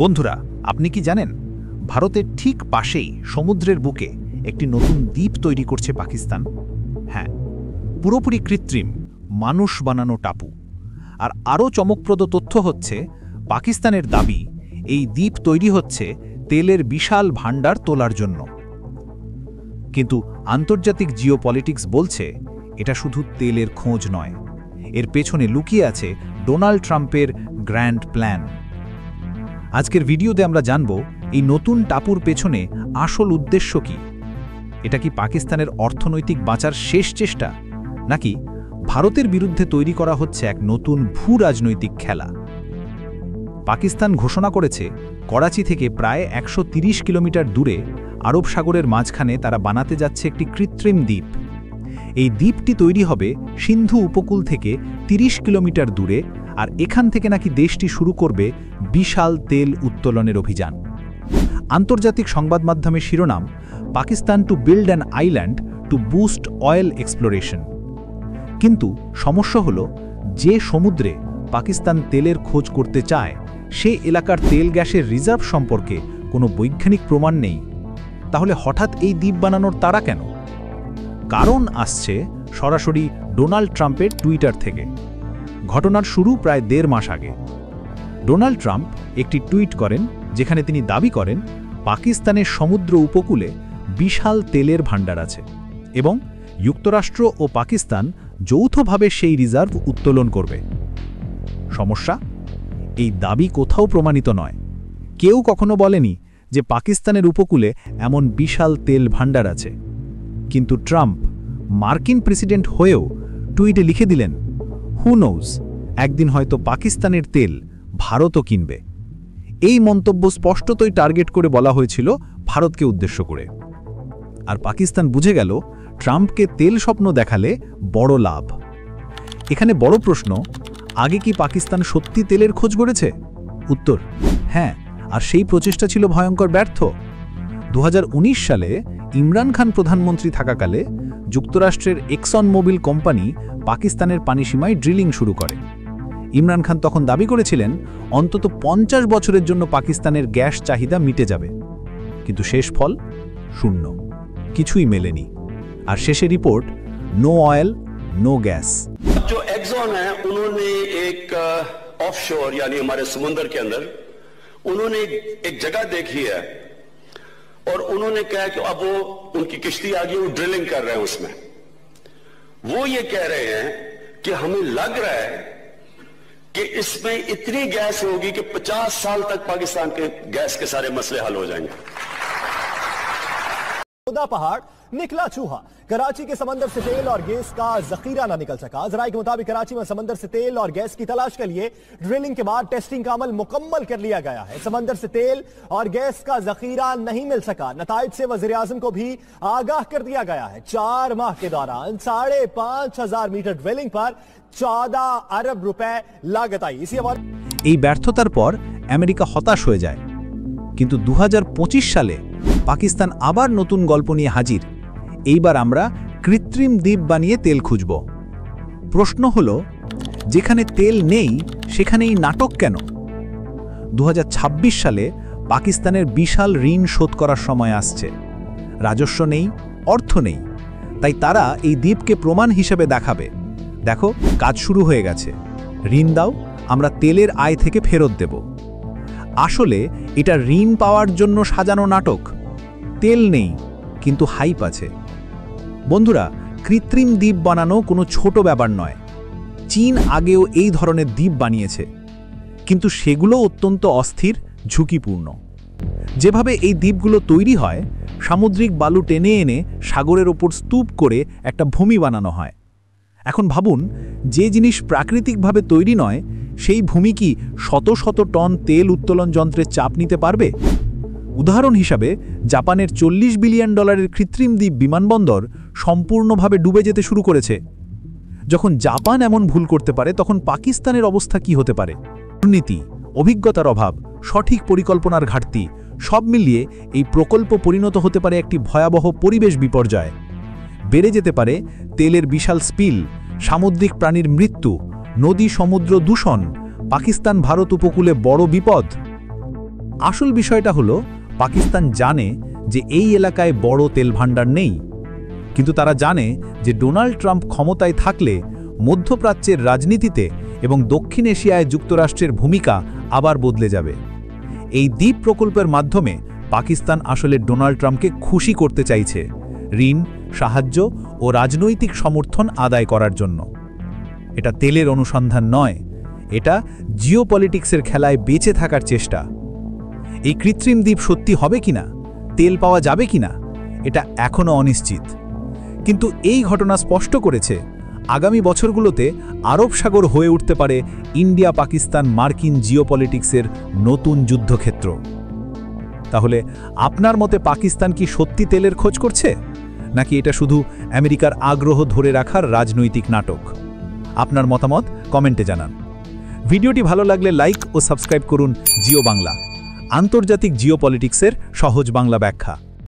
বন্ধুরা, আপনি কি জানেন ভারতের ঠিক পাশেই সমুদ্রের বুকে একটি নতুন দ্বীপ তৈরি করছে পাকিস্তান? হ্যাঁ, পুরোপুরি কৃত্রিম, মানুষ বানানো টাপু। আর আরও চমকপ্রদ তথ্য হচ্ছে, পাকিস্তানের দাবি এই দ্বীপ তৈরি হচ্ছে তেলের বিশাল ভাণ্ডার তোলার জন্য। কিন্তু আন্তর্জাতিক জিওপলিটিক্স বলছে এটা শুধু তেলের খোঁজ নয়, এর পেছনে লুকিয়ে আছে ডোনাল্ড ট্রাম্পের গ্র্যান্ড প্ল্যান। আজকের ভিডিওতে আমরা জানব এই নতুন টাপুর পেছনে আসল উদ্দেশ্য কি। এটা কি পাকিস্তানের অর্থনৈতিক বাঁচার শেষ চেষ্টা, নাকি ভারতের বিরুদ্ধে তৈরি করা হচ্ছে এক নতুন ভূ রাজনৈতিক খেলা? পাকিস্তান ঘোষণা করেছে করাচি থেকে প্রায় 130 কিলোমিটার দূরে আরব সাগরের মাঝখানে তারা বানাতে যাচ্ছে একটি কৃত্রিম দ্বীপ। এই দ্বীপটি তৈরি হবে সিন্ধু উপকূল থেকে 30 কিলোমিটার দূরে, আর এখান থেকে নাকি দেশটি শুরু করবে বিশাল তেল উত্তোলনের অভিযান। আন্তর্জাতিক সংবাদ মাধ্যমের শিরোনাম, Pakistan to build an island two boost oil exploration. কিন্তু সমস্যা হলো, যে সমুদ্রে পাকিস্তান তেলের খোঁজ করতে চায় সে এলাকার তেল গ্যাসের রিজার্ভ সম্পর্কে কোনো বৈজ্ঞানিক প্রমাণ নেই। তাহলে হঠাৎ এই দ্বীপ বানানোর তাড়া কেন? কারণ আসছে সরাসরি ডোনাল্ড ট্রাম্পের টুইটার থেকে। ঘটনার শুরু প্রায় 1.5 মাস আগে। ডোনাল্ড ট্রাম্প একটি টুইট করেন যেখানে তিনি দাবি করেন পাকিস্তানের সমুদ্র উপকূলে বিশাল তেলের ভাণ্ডার আছে এবং যুক্তরাষ্ট্র ও পাকিস্তান যৌথভাবে সেই রিজার্ভ উত্তোলন করবে। সমস্যা, এই দাবি কোথাও প্রমাণিত নয়। কেউ কখনো বলেনি যে পাকিস্তানের উপকূলে এমন বিশাল তেল ভাণ্ডার আছে। কিন্তু ট্রাম্প মার্কিন প্রেসিডেন্ট হয়েও টুইটে লিখে দিলেন, হু নোজ, একদিন হয়তো পাকিস্তানের তেল ভারতও কিনবে। এই মন্তব্য স্পষ্টতই টার্গেট করে বলা হয়েছিল ভারতকে উদ্দেশ্য করে। আর পাকিস্তান বুঝে গেল ট্রাম্পকে তেল স্বপ্ন দেখালে বড় লাভ। এখানে বড় প্রশ্ন, আগে কি পাকিস্তান সত্যি তেলের খোঁজ করেছে? উত্তর হ্যাঁ, আর সেই প্রচেষ্টা ছিল ভয়ঙ্কর ব্যর্থ। 2019 সালে ইমরান খান প্রধানমন্ত্রী থাকাকালে যুক্তরাষ্ট্রের এক্সন মোবিল কোম্পানি পাকিস্তানের পানিসীমায় ড্রিলিং শুরু করে। ইমরান খান তখন দাবি করেছিলেন অন্তত 50 বছরের জন্য পাকিস্তানের গ্যাস চাহিদা মিটে যাবে। কিন্তু শেষ ফল শূন্য, কিছুই মেলেনি। আর শেষে report, no oil no gas. जो एक्सॉन है उन्होंने एक ऑफशोर यानी हमारे समुद्र के अंदर उन्होंने एक जगह देखी है और उन्होंने कहा कि अब वो उनकी किश्ती आ गई, वो ड्रिलिंग कर रहे हैं उसमें। वो ये कह रहे हैं कि हमें लग रहा है कि इसमें इतनी गैस होगी कि 50 साल तक पाकिस्तान के गैस के सारे मसले हल हो जाएंगे। पहाड़ निकला चूहा। कराची के समंदर से तेल और गैस का जखीरा न निकल सका। जराये के मुताबिक कराची में समंदर से तेल और गैस की तलाश के लिए ड्रिलिंग के बाद टेस्टिंग का अमल मुकम्मल कर लिया गया है। समंदर से तेल और गैस का जखीरा नहीं मिल सका। नताइज से वज़ीर-ए-आज़म को भी आगाह कर दिया गया है। 4 माह के दौरान 5,500 मीटर ड्रिलिंग पर 14 अरब रुपए लागत आई। इसी हमारे এই ব্যর্থতার পর আমেরিকা হতাশ হয়ে যায়। কিন্তু 2025 সালে পাকিস্তান আবার নতুন গল্প নিয়ে হাজির। এইবার আমরা কৃত্রিম দ্বীপ বানিয়ে তেল খুঁজব। প্রশ্ন হলো, যেখানে তেল নেই সেখানেই নাটক কেন? 2026 সালে পাকিস্তানের বিশাল ঋণ শোধ করার সময় আসছে। রাজস্ব নেই, অর্থ নেই, তাই তারা এই দ্বীপকে প্রমাণ হিসেবে দেখাবে, দেখো কাজ শুরু হয়ে গেছে, ঋণ দাও, আমরা তেলের আয় থেকে ফেরত দেব। আসলে এটা ঋণ পাওয়ার জন্য সাজানো নাটক। তেল নেই, কিন্তু হাইপ আছে। বন্ধুরা, কৃত্রিম দ্বীপ বানানো কোনো ছোট ব্যাপার নয়। চীন আগেও এই ধরনের দ্বীপ বানিয়েছে, কিন্তু সেগুলো অত্যন্ত অস্থির, ঝুঁকিপূর্ণ। যেভাবে এই দ্বীপগুলো তৈরি হয়, সামুদ্রিক বালু টেনে এনে সাগরের ওপর স্তূপ করে একটা ভূমি বানানো হয়। এখন ভাবুন, যে জিনিস প্রাকৃতিকভাবে তৈরি নয় সেই ভূমি কি শত শত টন তেল উত্তোলন যন্ত্রের চাপ নিতে পারবে? উদাহরণ হিসাবে জাপানের $40 বিলিয়ন কৃত্রিম দ্বীপ বিমানবন্দর সম্পূর্ণভাবে ডুবে যেতে শুরু করেছে। যখন জাপান এমন ভুল করতে পারে, তখন পাকিস্তানের অবস্থা কি হতে পারে? দুর্নীতি, অভিজ্ঞতার অভাব, সঠিক পরিকল্পনার ঘাটতি, সব মিলিয়ে এই প্রকল্প পরিণত হতে পারে একটি ভয়াবহ পরিবেশ বিপর্যয়। বেড়ে যেতে পারে তেলের বিশাল স্পিল, সামুদ্রিক প্রাণীর মৃত্যু, নদী সমুদ্র দূষণ, পাকিস্তান ভারত উপকূলে বড় বিপদ। আসল বিষয়টা হলো পাকিস্তান জানে যে এই এলাকায় বড় তেল ভাণ্ডার নেই, কিন্তু তারা জানে যে ডোনাল্ড ট্রাম্প ক্ষমতায় থাকলে মধ্যপ্রাচ্যের রাজনীতিতে এবং দক্ষিণ এশিয়ায় যুক্তরাষ্ট্রের ভূমিকা আবার বদলে যাবে। এই দ্বীপ প্রকল্পের মাধ্যমে পাকিস্তান আসলে ডোনাল্ড ট্রাম্পকে খুশি করতে চাইছে ঋণ, সাহায্য ও রাজনৈতিক সমর্থন আদায় করার জন্য। এটা তেলের অনুসন্ধান নয়, এটা জিওপলিটিক্সের খেলায় বেঁচে থাকার চেষ্টা। এই কৃত্রিম দ্বীপ সত্যি হবে কিনা, তেল পাওয়া যাবে কিনা, এটা এখনও অনিশ্চিত। কিন্তু এই ঘটনা স্পষ্ট করেছে আগামী বছরগুলোতে আরব সাগর হয়ে উঠতে পারে ইন্ডিয়া পাকিস্তান মার্কিন জিওপলিটিক্সের নতুন যুদ্ধক্ষেত্র। তাহলে আপনার মতে পাকিস্তান কি সত্যি তেলের খোঁজ করছে, নাকি এটা শুধু আমেরিকার আগ্রহ ধরে রাখার রাজনৈতিক নাটক? আপনার মতামত কমেন্টে জানান। ভিডিওটি ভালো লাগলে লাইক ও সাবস্ক্রাইব করুন জিও বাংলা, আন্তর্জাতিক জিওপলিটিক্সের সহজ বাংলা ব্যাখ্যা।